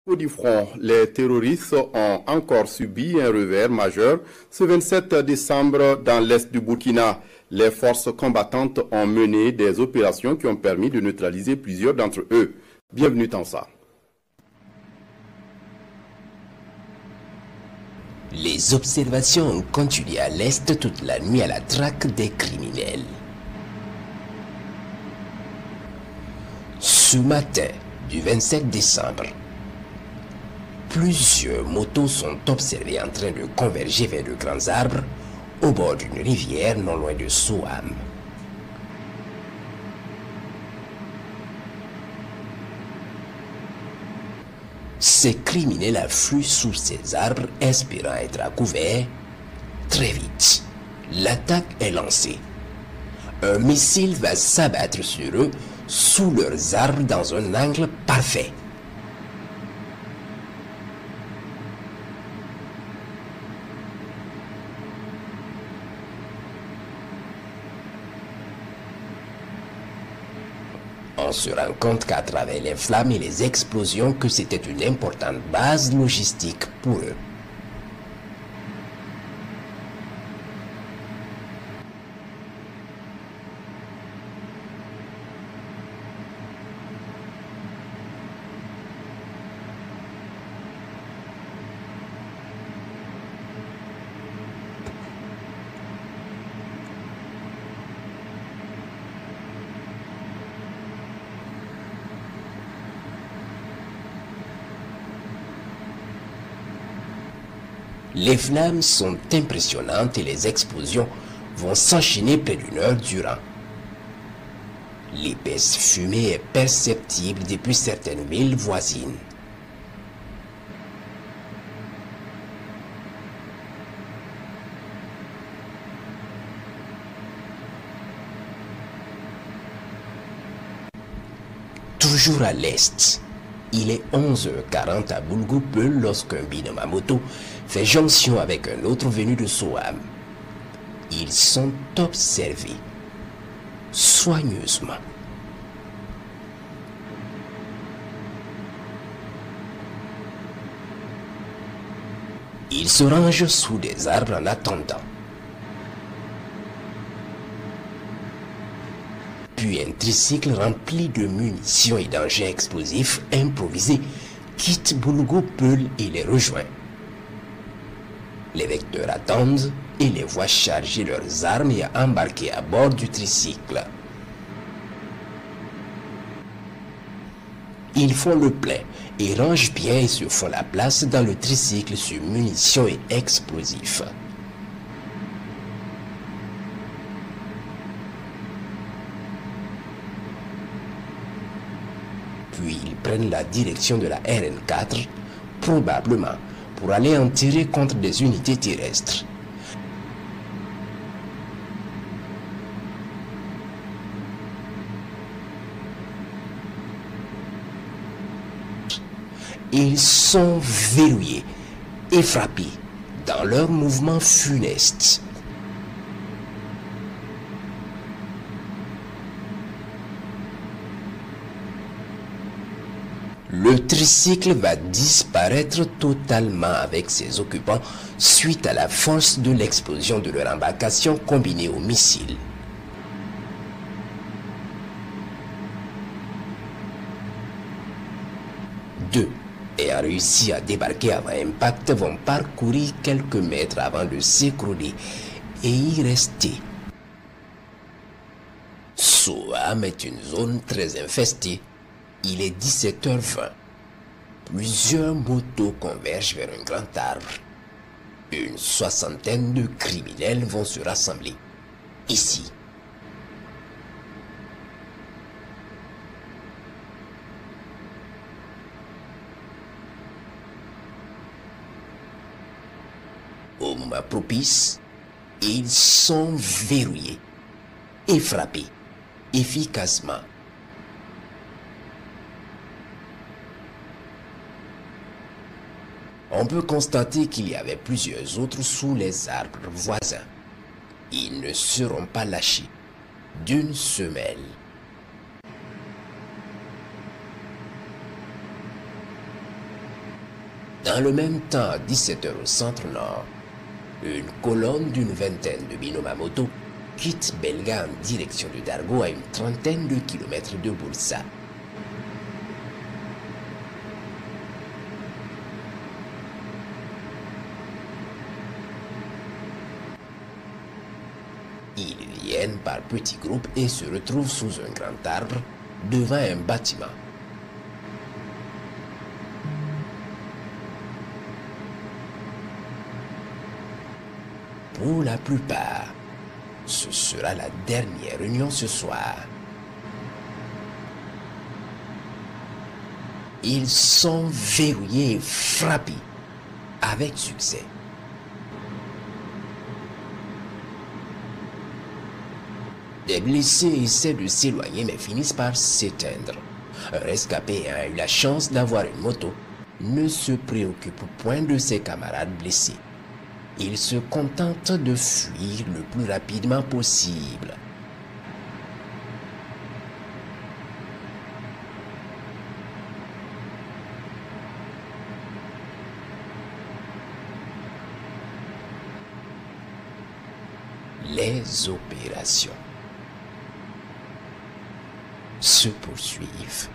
Au du front, les terroristes ont encore subi un revers majeur ce 27 décembre dans l'est du Burkina. Les forces combattantes ont mené des opérations qui ont permis de neutraliser plusieurs d'entre eux. Bienvenue dans ça. Les observations ont continué à l'est toute la nuit à la traque des criminels. Ce matin du 27 décembre, plusieurs motos sont observées en train de converger vers de grands arbres au bord d'une rivière non loin de Soham. Ces criminels affluent sous ces arbres espérant être à couvert. Très vite, l'attaque est lancée. Un missile va s'abattre sur eux sous leurs arbres dans un angle parfait. On se rend compte qu'à travers les flammes et les explosions que c'était une importante base logistique pour eux. Les flammes sont impressionnantes et les explosions vont s'enchaîner près d'une heure durant. L'épaisse fumée est perceptible depuis certaines villes voisines. Toujours à l'est, il est 11h40 à Boulgoupel lorsqu'un binôme à moto fait jonction avec un autre venu de Soham. Ils sont observés soigneusement. Ils se rangent sous des arbres en attendant. Puis un tricycle rempli de munitions et d'engins explosifs improvisés quitte Boulgoupel et les rejoint. Les vecteurs attendent et les voient charger leurs armes et embarquer à bord du tricycle. Ils font le plein et rangent bien et se font la place dans le tricycle sur munitions et explosifs. Puis ils prennent la direction de la RN4, probablement pour aller en tirer contre des unités terrestres. Ils sont verrouillés et frappés dans leur mouvement funeste. Le tricycle va disparaître totalement avec ses occupants suite à la force de l'explosion de leur embarcation combinée au missile. Deux ayant réussi à débarquer avant impact vont parcourir quelques mètres avant de s'écrouler et y rester. Soham est une zone très infestée. Il est 17h20. Plusieurs motos convergent vers un grand arbre. Une soixantaine de criminels vont se rassembler ici. Au moment propice, ils sont verrouillés et frappés efficacement. On peut constater qu'il y avait plusieurs autres sous les arbres voisins. Ils ne seront pas lâchés d'une semelle. Dans le même temps, à 17 h au centre nord, une colonne d'une vingtaine de binômes à moto quitte Belga en direction de Dargo à une trentaine de kilomètres de Boulsa. Ils viennent par petits groupes et se retrouvent sous un grand arbre devant un bâtiment. Pour la plupart, ce sera la dernière réunion ce soir. Ils sont verrouillés et frappés avec succès. Des blessés essaient de s'éloigner mais finissent par s'éteindre. Un rescapé ayant eu la chance d'avoir une moto ne se préoccupe point de ses camarades blessés. Il se contente de fuir le plus rapidement possible. Les opérations se poursuivent.